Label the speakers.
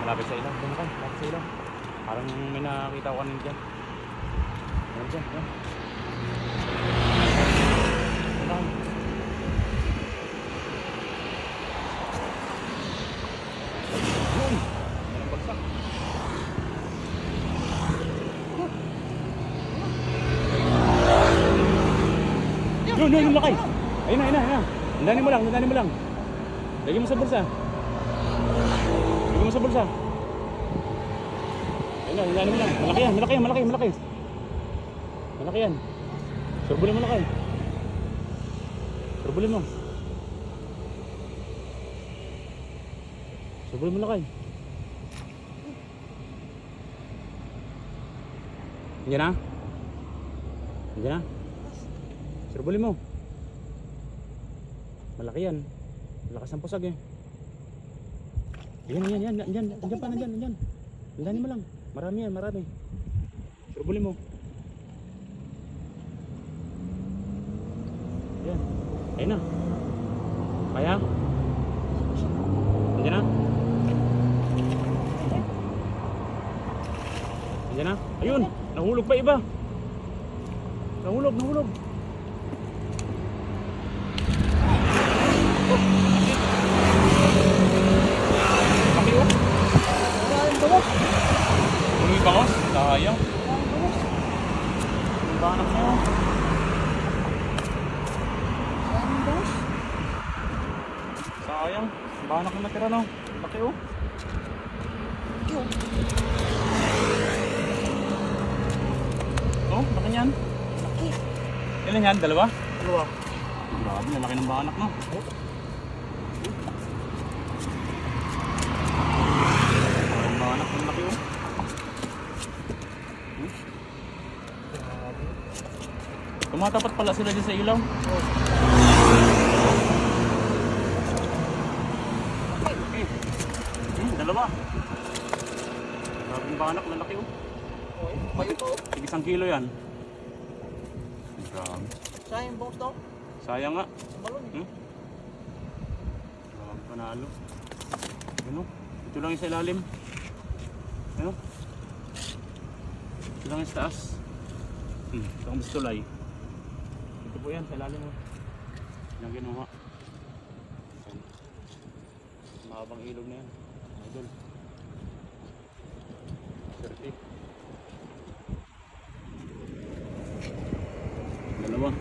Speaker 1: Malapit sa ilaw. Doon ka, malapit sa ilaw. Parang may nakakita ko kanina dyan. Doon dyan, doon. Doon. Doon. Walang bagsak. Yun, yun, yung lakay. Ayun na, ayun na, ayun na. Dandanin mo lang, dandanin mo lang. Lagyan mo sa bulsa. Lagyan mo sa bulsa. Ayun na, dandanin mo lang. Malaki yan, malaki yan, malaki, malaki. Malaki yan. Surbulin mo lakay. Surbulin mo. Surbulin mo lakay. Nandiyan na? Nandiyan na? Surbulin mo. Malaki yan. Malakas ng pusag eh. Yan, yan, yan. Nandiyan, nandiyan pa, nandiyan, nandiyan. Nandiyan mo lang. Marami yan, marami. Surbulin mo. Yan. Ayun na. Kaya? Nandiyan na? Nandiyan na? Ayun! Nahulog pa iba. Nahulog, nahulog. May bangos? Sayang. May banak na yun. Sayang. Banak na natira no. Laki oh. Oh, laki niyan. Ilan yan? Dalawa? Dalawa. Grabe, laki ng banak no. Banak ng laki oh. Tumatapat pala sila dyan sa ilaw. Okay. Dalawa. Grabing banak, lalaki oh. May ito. Sige, 1 kilo yan. Grabe.
Speaker 2: Sayang boss daw.
Speaker 1: Sayang nga.
Speaker 2: Balon eh.
Speaker 1: Grabe, panalo. Ano? Ito lang yung sa ilalim. Ano? Ito lang yung sa taas. Ito ang bistulay. Ito po yan, sa ilalim mo. Yan ginawa. Mahabang ilog na yan. Idol. 30. Dalawa.